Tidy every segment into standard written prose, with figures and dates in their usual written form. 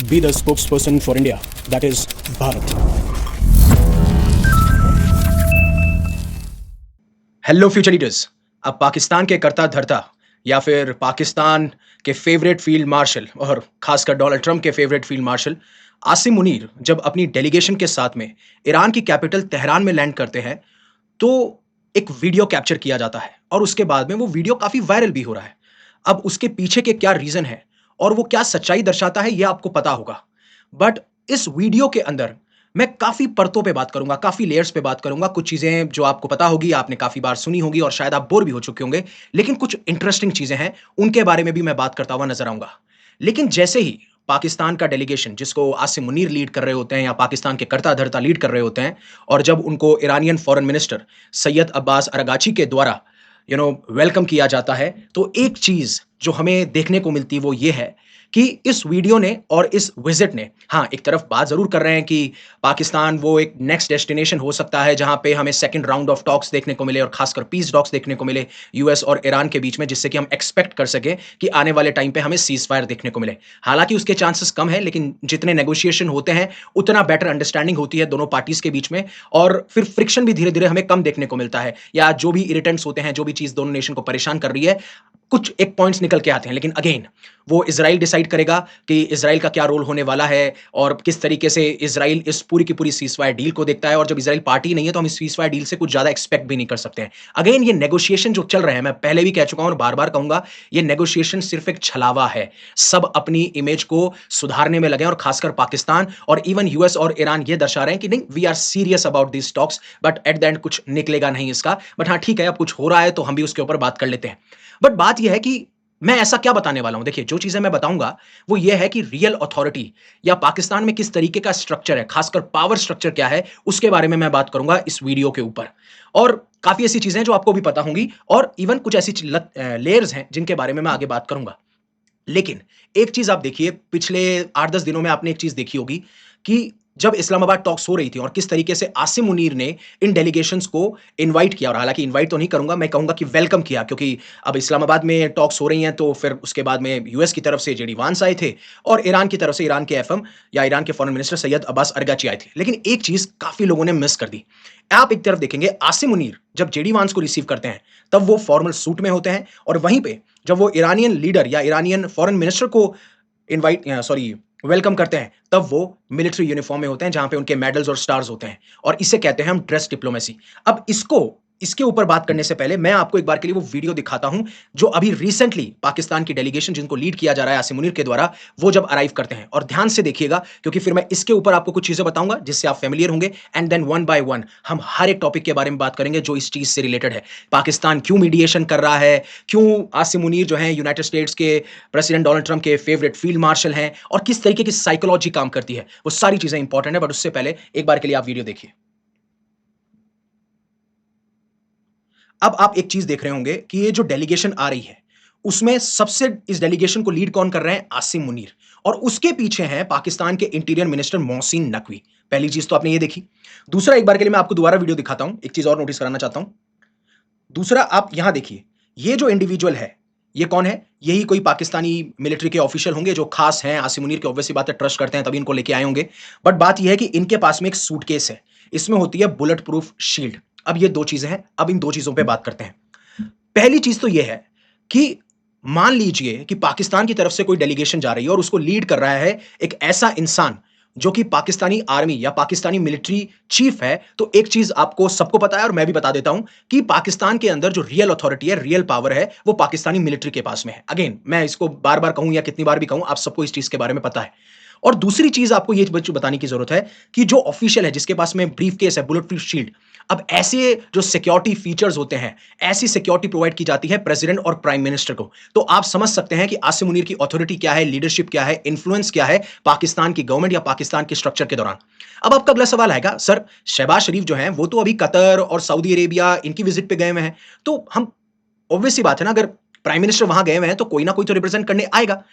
be the spokesperson for India, that is Bharat. Hello future leaders. अब पाकिस्तान के करता धरता या फिर पाकिस्तान के फेवरेट फील्ड मार्शल और खासकर डोनाल्ड ट्रंप के favourite field marshal Asim Munir जब अपनी डेलीगेशन के साथ में ईरान की कैपिटल तेहरान में लैंड करते हैं तो एक वीडियो कैप्चर किया जाता है और उसके बाद में वो वीडियो काफी वायरल भी हो रहा है। अब उसके पीछे के क्या रीजन है और वो क्या सच्चाई दर्शाता है ये आपको पता होगा। बट इस वीडियो के अंदर मैं काफी परतों पे बात करूंगा, काफी लेयर्स पे बात करूंगा। कुछ चीजें जो आपको पता होगी, आपने काफी बार सुनी होगी और शायद आप बोर भी हो चुके होंगे, लेकिन कुछ इंटरेस्टिंग चीजें हैं, उनके बारे में भी मैं बात करता हुआ नजर आऊंगा। लेकिन जैसे ही पाकिस्तान का डेलीगेशन जिसको आसिम मुनीर लीड कर रहे होते हैं या पाकिस्तान के करता धरता लीड कर रहे होते हैं, और जब उनको Iranian foreign minister Syed Abbas Araghchi के द्वारा वेलकम किया जाता है, तो एक चीज जो हमें देखने को मिलती है वो ये है कि इस वीडियो ने और इस विजिट ने, हाँ, एक तरफ बात जरूर कर रहे हैं कि पाकिस्तान वो एक नेक्स्ट डेस्टिनेशन हो सकता है जहां पे हमें सेकंड राउंड ऑफ टॉक्स देखने को मिले और खासकर पीस टॉक्स देखने को मिले यूएस और ईरान के बीच में, जिससे कि हम एक्सपेक्ट कर सके कि आने वाले टाइम पे हमें सीज फायर देखने को मिले। हालांकि उसके चांसेस कम है, लेकिन जितने नेगोशिएशन होते हैं उतना बेटर अंडरस्टैंडिंग होती है दोनों पार्टीज के बीच में, और फिर फ्रिक्शन भी धीरे धीरे हमें कम देखने को मिलता है, या जो भी इरिटेंट्स होते हैं, जो भी चीज दोनों नेशन को परेशान कर रही है, कुछ एक पॉइंट्स निकल के आते हैं। लेकिन अगेन वो इजराइल डिसाइड करेगा कि इजराइल का क्या रोल होने वाला है और किस तरीके से इजराइल इस पूरी की पूरी सीजफायर डील को देखता है। और जब इजराइल पार्टी नहीं है तो हम इस सीजफायर डील से कुछ ज्यादा एक्सपेक्ट भी नहीं कर सकते हैं। अगेन ये नेगोशिएशन जो चल रहे हैं, मैं पहले भी कह चुका हूं और बार बार कहूंगा, ये नेगोशिएशन सिर्फ एक छलावा है। सब अपनी इमेज को सुधारने में लगे और खासकर पाकिस्तान और इवन यूएस और ईरान ये दर्शा रहे हैं कि नहीं, we are serious about this talks, but at the end कुछ निकलेगा नहीं इसका। बट हाँ, ठीक है, अब कुछ हो रहा है तो हम भी उसके ऊपर बात कर लेते हैं। बट बात यह है कि मैं ऐसा क्या बताने वाला हूं। देखिए, जो चीजें मैं बताऊंगा वो ये है कि रियल अथॉरिटी या पाकिस्तान में किस तरीके का स्ट्रक्चर है, खासकर पावर स्ट्रक्चर क्या है, उसके बारे में मैं बात करूंगा इस वीडियो के ऊपर। और काफी ऐसी चीजें जो आपको भी पता होंगी और इवन कुछ ऐसी लेयर्स हैं जिनके बारे में मैं आगे बात करूंगा। लेकिन एक चीज आप देखिए, पिछले 8-10 दिनों में आपने एक चीज देखी होगी कि जब इस्लामाबाद टॉक्स हो रही थी और किस तरीके से आसिम मुनीर ने इन डेलीगेशंस को इनवाइट किया, और हालांकि इनवाइट तो नहीं करूंगा, मैं कहूंगा कि वेलकम किया, क्योंकि अब इस्लामाबाद में टॉक्स हो रही हैं तो फिर उसके बाद में यूएस की तरफ से जेडी वांस आए थे और ईरान की तरफ से ईरान के एफएम या ईरान के फॉरेन मिनिस्टर सैयद अब्बास अरगाची आए थे। लेकिन एक चीज काफी लोगों ने मिस कर दी। आप एक तरफ देखेंगे, आसिम मुनीर जब जेडी वांस को रिसीव करते हैं तब वो फॉर्मल सूट में होते हैं, और वहीं पे जब वो ईरानियन लीडर या ईरानियन फॉरेन मिनिस्टर को वेलकम करते हैं तब वो मिलिट्री यूनिफॉर्म में होते हैं जहां पे उनके मेडल्स और स्टार्स होते हैं, और इसे कहते हैं हम ड्रेस डिप्लोमेसी। अब इसके ऊपर बात करने से पहले मैं आपको एक बार के लिए वो वीडियो दिखाता हूं जो अभी रिसेंटली पाकिस्तान की डेलीगेशन जिनको लीड किया जा रहा है आसिम मुनीर के द्वारा, वो जब अराइव करते हैं। और ध्यान से देखिएगा क्योंकि फिर मैं इसके ऊपर आपको कुछ चीजें बताऊंगा जिससे आप फेमिलियर होंगे, and then one by one हम हर एक टॉपिक के बारे में बात करेंगे जो इस चीज से रिलेटेड है। पाकिस्तान क्यों मीडिएशन कर रहा है, क्यों आसिम मुनीर जो है यूनाइटेड स्टेट्स के प्रेसिडेंट डोनाल्ड ट्रंप के फेवरेट फील्ड मार्शल हैं, और किस तरीके की साइकोलॉजी काम करती है, वो सारी चीजें इंपॉर्टेंट है। बट उससे पहले एक बार के लिए आप वीडियो देखिए। अब आप एक चीज देख रहे होंगे कि ये जो डेलीगेशन आ रही है उसमें सबसे इस डेलीगेशन को लीड कौन कर रहे हैं, आसिम मुनीर, और उसके पीछे हैं पाकिस्तान के इंटीरियर मिनिस्टर मोहसिन नकवी। पहली चीज तो आपने ये देखी। दूसरा, एक बार के लिए मैं आपको दोबारा वीडियो दिखाता हूं, एक चीज और नोटिस कराना चाहता हूं। दूसरा, आप यहां देखिए, ये जो इंडिविजुअल है ये कौन है, यही कोई पाकिस्तानी मिलिट्री के ऑफिशियल होंगे जो खास हैं आसिम मुनीर के, ऑब्वियसली बात है, ट्रस्ट करते हैं तभी इनको लेके आए होंगे। बट बात यह है कि इनके पास में एक सूटकेस है, इसमें होती है बुलेट प्रूफ शील्ड। अब ये दो चीजें हैं, अब इन दो चीजों पे बात करते हैं। पहली चीज तो यह है कि मान लीजिए कि पाकिस्तान की तरफ से कोई डेलीगेशन जा रही है और उसको लीड कर रहा है एक ऐसा इंसान जो कि पाकिस्तानी आर्मी या पाकिस्तानी मिलिट्री चीफ है, तो एक चीज आपको सबको पता है और मैं भी बता देता हूं कि पाकिस्तान के अंदर जो रियल अथॉरिटी है, रियल पावर है, वो पाकिस्तानी मिलिट्री के पास में है। अगेन मैं इसको बार बार कहूं या कितनी बार भी कहूं, आप सबको इस चीज के बारे में पता है। और दूसरी चीज आपको ये बताने की जरूरत है कि जो ऑफिशियल है जिसके पास में ब्रीफ केस है, बुलेट प्रूफ शील्ड, अब ऐसे जो सिक्योरिटी फीचर्स होते हैं, ऐसी सिक्योरिटी प्रोवाइड की जाती है प्रेसिडेंट और प्राइम मिनिस्टर को। तो आप समझ सकते हैं कि आसिम मुनीर की अथॉरिटी क्या है, लीडरशिप क्या है, इन्फ्लुएंस क्या है पाकिस्तान की गवर्नमेंट या पाकिस्तान के स्ट्रक्चर के दौरान। अब आपका अगला सवाल आएगा, सर शहबाज शरीफ जो है वो तो अभी कतर और सऊदी अरेबिया इनकी विजिट पे गए हुए हैं, तो हम ऑब्वियसली बात है ना, अगर प्राइम मिनिस्टर वहां गए हुए हैं तो कोई ना कोई तो रिप्रेजेंट करने आएगा।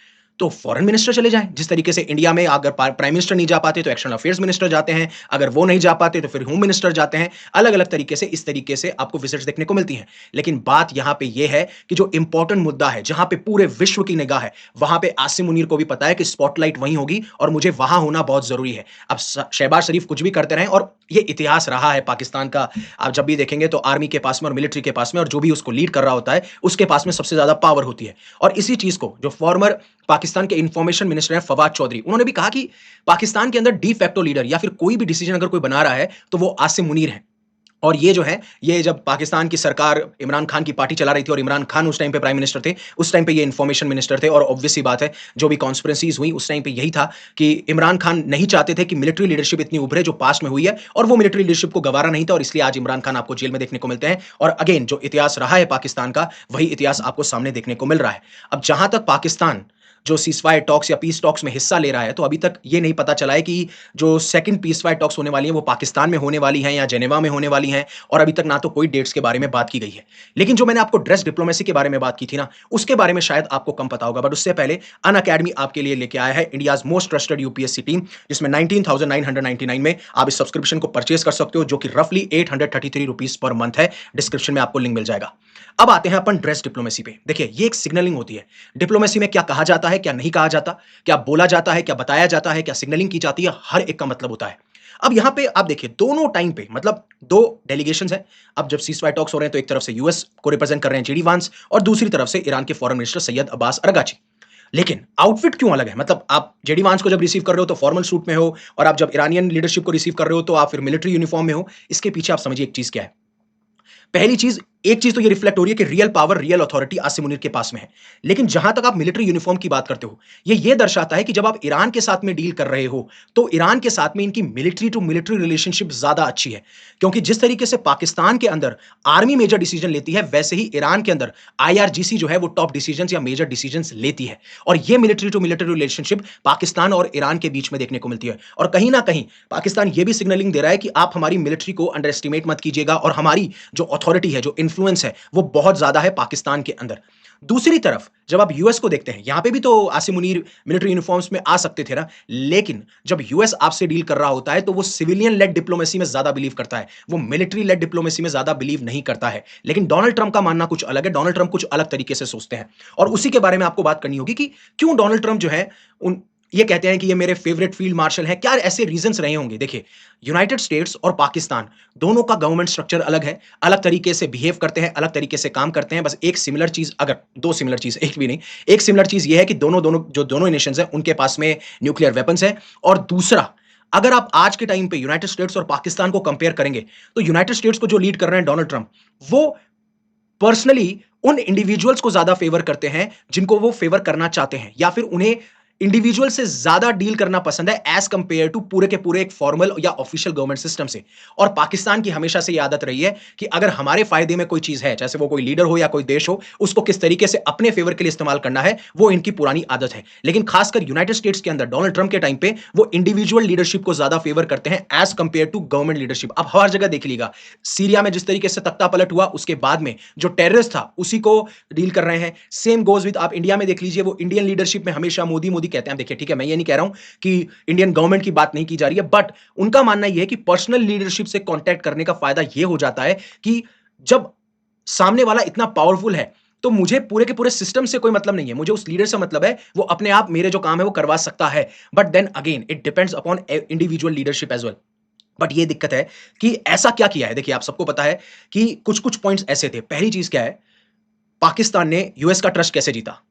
तो फॉरेन मिनिस्टर चले जाएं। जिस तरीके से इंडिया में अगर प्राइम मिनिस्टर नहीं जा पाते तो एक्सटर्नल अफेयर्स मिनिस्टर जाते हैं, अगर वो नहीं जा पाते तो फिर होम मिनिस्टर जाते हैं। अलग अलग तरीके से इस तरीके से आपको विजिट्स देखने को मिलती हैं। लेकिन बात यहां पे ये है कि जो इंपॉर्टेंट मुद्दा है, जहां पे पूरे विश्व की निगाह है, वहां पे आसिम मुनीर को भी पता है कि स्पॉटलाइट वहीं होगी और मुझे वहां होना बहुत जरूरी है। अब शहबाज शरीफ कुछ भी करते रहे, और ये इतिहास रहा है पाकिस्तान का। आप जब भी देखेंगे तो आर्मी के पास में और मिलिट्री के पास में और जो भी उसको लीड कर रहा होता है उसके पास में सबसे ज्यादा पावर होती है। और इसी चीज को जो फॉर्मर पाकिस्तान के इंफॉर्मेशन मिनिस्टर हैं फवाद चौधरी, उन्होंने भी कहा कि पाकिस्तान के अंदर डी फैक्टो लीडर या फिर कोई भी डिसीजन अगर कोई बना रहा है तो वो आसिम मुनीर है। और ये जो है, ये जब पाकिस्तान की सरकार इमरान खान की पार्टी चला रही थी और इमरान खान उस टाइम पे प्राइम मिनिस्टर थे, उस टाइम पे ये इंफॉर्मेशन मिनिस्टर थे। और ऑब्वियस सी बात है, जो भी कॉन्स्पिरेसीज हुई उस टाइम पे यही था कि इमरान खान नहीं चाहते थे कि मिलिट्री लीडरशिप इतनी उभरे जो पास्ट में हुई है, और वो मिलिट्री लीडरशिप को गवारा नहीं था, और इसलिए आज इमरान खान आपको जेल में देखने को मिलते हैं। और अगेन जो इतिहास रहा है पाकिस्तान का, वही इतिहास आपको सामने देखने को मिल रहा है। अब जहां तक पाकिस्तान जो सीजफायर टॉक्स या पीस टॉक्स में हिस्सा ले रहा है, तो अभी तक ये नहीं पता चला है कि जो सेकंड पीसफायर टॉक्स होने वाली हैं वो पाकिस्तान में होने वाली हैं या जेनेवा में होने वाली हैं, और अभी तक ना तो कोई डेट्स के बारे में बात की गई है। लेकिन जो मैंने आपको ड्रेस डिप्लोमेसी के बारे में बात की थी ना, उसके बारे में शायद आपको कम पता होगा। बट उससे पहले अन अकेडमी आपके लिए लेके आया है India's most trusted UPSC team, जिसमें 19,999 में आप इस सब्सक्रिप्शन को परचेज कर सकते हो, जो कि रफली 833 रुपीज पर मंथ है। डिस्क्रिप्शन में आपको लिंक मिल जाएगा। अब आते हैं अपन ड्रेस डिप्लोमेसी पे। देखिए, ये एक सिग्नलिंग होती है। डिप्लोमेसी में क्या कहा जाता है, क्या नहीं कहा जाता, क्या बोला जाता है, क्या बताया जाता है, क्या सिग्नलिंग की जाती है, हर एक का मतलब होता है। अब यहां पे आप देखिए, दोनों टाइम पे मतलब दो डेलीगेशंस हैं। अब जब सीजफायर टॉक्स हो रहे हैं तो एक तरफ से यूएस को रिप्रेजेंट कर रहे हैं जेडी वांस, और दूसरी तरफ से ईरान के फॉरेन मिनिस्टर सैयद अब्बास अरगाची। लेकिन आउटफिट क्यों अलग है? मतलब आप जेडी वांस को जब रिसीव कर रहे हो तो फॉर्मल सूट में हो, और आप जब ईरानियन लीडरशिप को रिसीव कर रहे हो तो आप फिर मिलिट्री यूनिफॉर्म में हो। इसके पीछे आप समझिए एक चीज क्या है। पहली चीज, एक चीज तो ये रिफ्लेक्ट हो रही है कि real power, real authority Asim Munir के पास में है। लेकिन जहां तक आप मिलिट्री यूनिफॉर्म की बात करते हो, ये दर्शाता है कि जब आप ईरान के साथ में डील कर रहे हो तो ईरान के साथ में इनकी मिलिट्री टू मिलिट्री रिलेशनशिप ज्यादा अच्छी है। क्योंकि जिस तरीके से पाकिस्तान के अंदर आर्मी मेजर डिसीजन लेती है, वैसे ही ईरान के अंदर आईआरजीसी जो है वो टॉप डिसीजन या मेजर डिसीजन लेती है। और ये military to military relationship Pakistan और ईरान के बीच में देखने को मिलती है। और कहीं ना कहीं पाकिस्तान ये भी सिग्नलिंग दे रहा है कि आप हमारी मिलिट्री को अंडर एस्टिमेट मत कीजिएगा, और हमारी जो अथॉरिटी है, जो इन्फ्लुएंस है, वो बहुत ज्यादा है पाकिस्तान के अंदर। दूसरी तरफ जब आप यूएस को देखते हैं, यहां पे भी तो आसिम मुनीर मिलिट्री यूनिफॉर्म्स में आ सकते थे ना, लेकिन जब यूएस आपसे डील कर रहा होता है तो वो सिविलियन लेड डिप्लोमेसी में ज्यादा बिलीव करता है, वो मिलिट्री लेड डिप्लोमेसी में ज्यादा बिलीव नहीं करता है। लेकिन डोनाल्ड ट्रंप का मानना कुछ अलग है। डोनाल्ड ट्रंप कुछ अलग तरीके से सोचते हैं, और उसी के बारे में आपको बात करनी होगी कि क्यों डोनाल्ड ट्रंप जो है उन ये कहते हैं कि ये मेरे फेवरेट फील्ड मार्शल हैं। क्या ऐसे रीजंस रहे होंगे? देखिए, यूनाइटेड स्टेट्स और पाकिस्तान दोनों का गवर्नमेंट स्ट्रक्चर अलग है, अलग तरीके से बिहेव करते हैं, अलग तरीके से काम करते हैं। बस एक सिमिलर चीज, अगर दो सिमिलर चीज, एक भी नहीं, एक सिमिलर चीज ये है कि दोनों नेशंस हैं उनके पास में न्यूक्लियर वेपन्स है। और दूसरा, अगर आप आज के टाइम पे यूनाइटेड स्टेट्स और पाकिस्तान को कंपेयर करेंगे तो यूनाइटेड स्टेट्स को जो लीड कर रहे हैं डोनाल्ड ट्रंप, वो पर्सनली उन इंडिविजुअल्स को ज्यादा फेवर करते हैं जिनको वो फेवर करना चाहते हैं, या फिर उन्हें इंडिविजुअल से ज्यादा डील करना पसंद है एज कंपेयर टू पूरे के पूरे एक फॉर्मल या ऑफिशियल गवर्नमेंट सिस्टम से। और पाकिस्तान की हमेशा से यह आदत रही है कि अगर हमारे फायदे में कोई चीज है, जैसे वो कोई लीडर हो या कोई देश हो, उसको किस तरीके से अपने फेवर के लिए इस्तेमाल करना है, वो इनकी पुरानी आदत है। लेकिन खासकर यूनाइटेड स्टेट्स के अंदर डोनाल्ड ट्रंप के टाइम पे वो इंडिविजुअल लीडरशिप को ज्यादा फेवर करते हैं as compare to government leadership. अब हर जगह देख लीजिएगा, सीरिया में जिस तरीके से तख्ता पलट हुआ, उसके बाद में जो टेररिस्ट था उसी को डील कर रहे हैं। सेम गोज विद, आप इंडिया में देख लीजिए, वो इंडियन लीडरशिप में हमेशा मोदी मोदी कहते हैं। देखिए, ठीक है, मैं ये नहीं कह रहा हूं कि इंडियन गवर्नमेंट की बात नहीं की जा रही है, बट उनका मानना यह है कि पर्सनल लीडरशिप से कांटेक्ट करने का फायदा यह हो जाता है कि जब सामने वाला इतना पावरफुल है तो मुझे पूरे के पूरे सिस्टम से कोई मतलब नहीं है, मुझे उस लीडर से मतलब है, वो अपने आप मेरे जो काम है वो करवा सकता है। But then again it depends upon individual leadership as well. But ये दिक्कत है कि ऐसा क्या किया है। देखिए, आप सबको पता है कि कुछ कुछ पॉइंट्स ऐसे थे। पहली चीज क्या है, पाकिस्तान ने यूएस का ट्रस्ट कैसे जीता?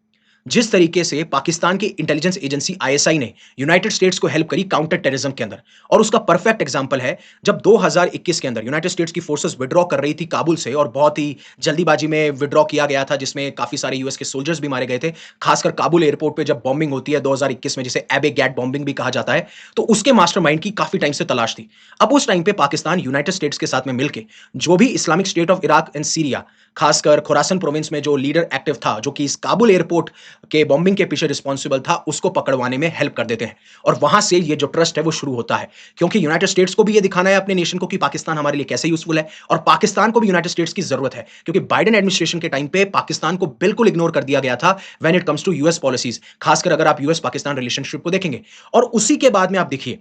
जिस तरीके से पाकिस्तान की इंटेलिजेंस एजेंसी आईएसआई ने यूनाइटेड स्टेट्स को हेल्प करी काउंटर टेररिज्म के अंदर, और उसका परफेक्ट एग्जांपल है जब 2021 के अंदर यूनाइटेड स्टेट्स की फोर्सेस विड्रॉ कर रही थी काबुल से, और बहुत ही जल्दीबाजी में विड्रॉ किया गया था, जिसमें काफी सारे यूएस के सोल्जर्स भी मारे गए थे। खासकर काबुल एयरपोर्ट पे जब बॉम्बिंग होती है 2021 में, जिसे एबे गैट बॉम्बिंग भी कहा जाता है, तो उसके मास्टरमाइंड की काफी टाइम से तलाश थी। अब उस टाइम पे पाकिस्तान यूनाइटेड स्टेट्स के साथ में मिलकर जो भी Islamic state of Iraq and Syria, खासकर खुरासन प्रोविंस में जो लीडर एक्टिव था, जो कि इस काबुल एयरपोर्ट के बॉम्बिंग के पीछे रिस्पॉन्सिबल था, उसको पकड़वाने में हेल्प कर देते हैं। और वहां से ये जो ट्रस्ट है वो शुरू होता है, क्योंकि यूनाइटेड स्टेट्स को भी ये दिखाना है अपने नेशन को कि पाकिस्तान हमारे लिए कैसे यूजफुल है, और पाकिस्तान को भी यूनाइटेड स्टेट्स की जरूरत है, क्योंकि बाइडेन एडमिनिस्ट्रेशन के टाइम पे पाकिस्तान को बिल्कुल इग्नोर कर दिया गया था when it comes to US policies, खासकर अगर आप यूएस पाकिस्तान रिलेशनशिप को देखेंगे। और उसी के बाद में आप देखिए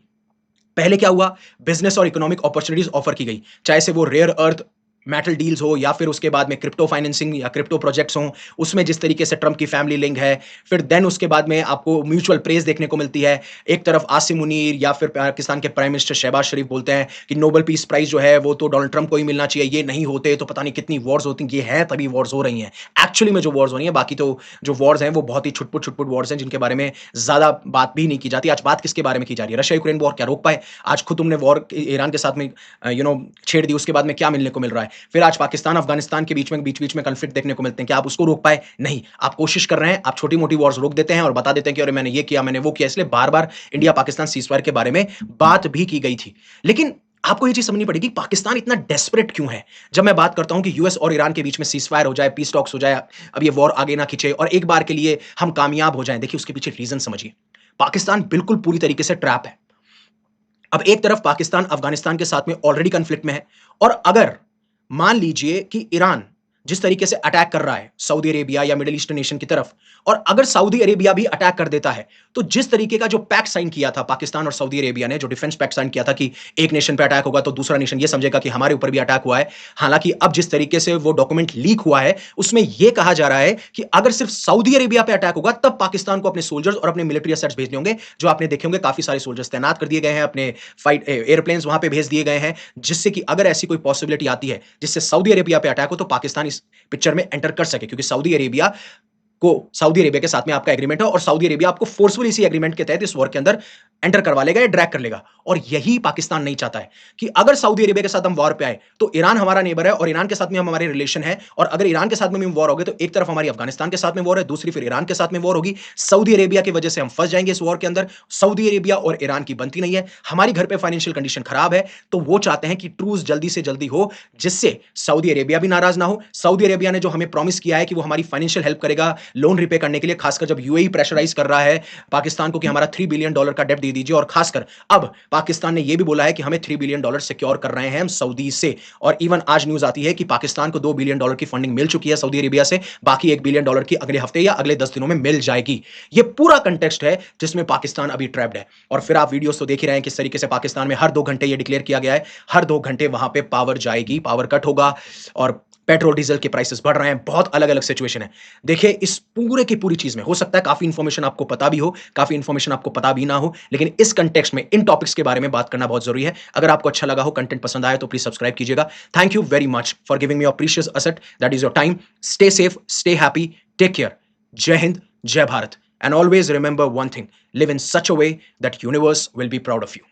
पहले क्या हुआ, बिजनेस और इकोनॉमिक अपॉर्चुनिटीज ऑफर की गई, चाहे से वो रेयर अर्थ मेटल डील्स हो या फिर उसके बाद में क्रिप्टो फाइनेंसिंग या क्रिप्टो प्रोजेक्ट्स हों, उसमें जिस तरीके से ट्रंप की फैमिली लिंक है। फिर देन उसके बाद में आपको म्यूचुअल प्रेज देखने को मिलती है। एक तरफ आसिम मुनीर या फिर पाकिस्तान के प्राइम मिनिस्टर शहबाज शरीफ बोलते हैं कि नोबेल पीस प्राइज जो है वो तो डोनाल्ड ट्रंप को ही मिलना चाहिए, ये नहीं होते तो पता नहीं कितनी वॉर्स होती। ये है तभी वॉर्स हो रही हैं एक्चुअली में, जो वॉर्स हो रही है। बाकी तो जो वॉर्स हैं वो बहुत ही छुटपुट छुटपुट वॉर्स हैं जिनके बारे में ज्यादा बात भी नहीं की जाती। आज बात किसके बारे में की जा रही है? रशिया यूक्रेन वॉर क्या रोक पाए? आज खुद तुमने वॉर ईरान के साथ में छेड़ दी, उसके बाद में क्या मिलने को मिल रहा है? फिर आज पाकिस्तान अफगानिस्तान के बीच में कॉन्फ्लिक्ट देखने को मिलते हैं, क्या आप उसको रोक पाए? नहीं। आप कोशिश कर रहे हैं, आप छोटी मोटी वॉर्स रोक देते हैं और बता देते हैं कि अरे मैंने ये किया, मैंने वो किया। इसलिए बार बार इंडिया पाकिस्तान सीजफायर के बारे में बात भी की गई थी। लेकिन आपको ये चीज समझनी पड़ेगी, पाकिस्तान इतना डेस्परेट क्यों है? जब मैं बात करता हूं कि यूएस और ईरान के बीच में सीजफायर हो जाए, पीस टॉक्स हो जाए, अब ये वॉर आगे ना खिंचे और एक बार के लिए हम कामयाब हो जाएं, देखिए उसके पीछे रीजन समझिए। पाकिस्तान बिल्कुल पूरी तरीके से ट्रैप है। अब एक तरफ पाकिस्तान अफगानिस्तान के साथ में ऑलरेडी कॉन्फ्लिक्ट में है, और अगर मान लीजिए कि ईरान जिस तरीके से अटैक कर रहा है सऊदी अरेबिया या मिडिल ईस्टर्न नेशन की तरफ, और अगर सऊदी अरेबिया भी अटैक कर देता है, तो जिस तरीके का जो पैक्ट साइन किया था पाकिस्तान और सऊदी अरेबिया ने, जो डिफेंस पैक्ट साइन किया था कि एक नेशन पे अटैक होगा तो दूसरा नेशन ये समझेगा कि हमारे ऊपर भी अटैक हुआ है। हालांकि अब जिस तरीके से वो डॉक्यूमेंट लीक हुआ है उसमें यह कहा जा रहा है कि अगर सिर्फ सऊदी अरेबिया पे अटैक होगा तब पाकिस्तान को अपने सोल्जर्स और अपने मिलिट्री एसेट्स भेजने होंगे। जो आपने देखे होंगे काफी सारे सोल्जर्स तैनात कर दिए गए हैं, अपने फाइट एयरप्लेन्स वहां पे भेज दिए गए हैं, जिससे कि अगर ऐसी कोई पॉसिबिलिटी आती है जिससे सऊदी अरेबिया पे अटैक हो तो पाकिस्तान इस पिक्चर में एंटर कर सके, क्योंकि सऊदी अरेबिया के साथ में आपका एग्रीमेंट है और सऊदी अरेबिया आपको फोर्सफुली इसी एग्रीमेंट के तहत इस वॉर के अंदर एंटर करवा लेगा या ड्रैग कर लेगा। और यही पाकिस्तान नहीं चाहता है कि अगर सऊदी अरेबिया के साथ हम वॉर पे आए तो ईरान हमारा नेबर है और ईरान के साथ में हमारे रिलेशन है, और अगर ईरान के साथ में वॉर हो गए तो एक तरफ हमारी अफगानिस्तान के साथ में वॉर है, दूसरी फिर ईरान के साथ में वॉर होगी। सऊदी अरेबिया की वजह से हम फंस जाएंगे इस वॉर के अंदर। सऊदी अरेबिया और ईरान की बनती नहीं है, हमारी घर पे फाइनेंशियल कंडीशन खराब है, तो वो चाहते हैं कि ट्रूस जल्दी से जल्दी हो, जिससे सऊदी अरेबिया भी नाराज ना हो। सऊदी अरेबिया ने जो हमें प्रॉमिस किया है कि वो हमारी फाइनेंशियल हेल्प करेगा लोन रिपे करने के लिए, खासकर जब यूएई प्रेशराइज कर रहा है पाकिस्तान को कि हमारा $3 बिलियन का डेट दे दीजिए, और खासकर अब पाकिस्तान ने यह भी बोला है कि हमें $3 बिलियन सिक्योर कर रहे हैं हम सऊदी से। और इवन आज न्यूज आती है कि पाकिस्तान को $2 बिलियन की फंडिंग मिल चुकी है सऊदी अरेबिया से, बाकी $1 बिलियन की अगले हफ्ते या अगले 10 दिनों में मिल जाएगी। यह पूरा कंटेक्स्ट है जिसमें पाकिस्तान अभी ट्रैप्ड है। और फिर आप वीडियोस तो देख ही रहे हैं किस तरीके से पाकिस्तान में हर 2 घंटे यह डिक्लेयर किया गया है, हर 2 घंटे वहां पे पावर जाएगी, पावर कट होगा, और पेट्रोल डीजल के प्राइसेस बढ़ रहे हैं। बहुत अलग अलग सिचुएशन है। देखिए इस पूरे की पूरी चीज में हो सकता है काफी इंफॉर्मेशन आपको पता भी हो, काफी इंफॉर्मेशन आपको पता भी ना हो, लेकिन इस कंटेक्स्ट में इन टॉपिक्स के बारे में बात करना बहुत जरूरी है। अगर आपको अच्छा लगा हो, कंटेंट पसंद आया तो प्लीज सब्सक्राइब कीजिएगा। Thank you very much for giving me your precious asset, that is your time. Stay safe, stay happy, take care. Jai Hind, Jai Bharat, and always remember one thing, live in such a way that universe will be proud of you.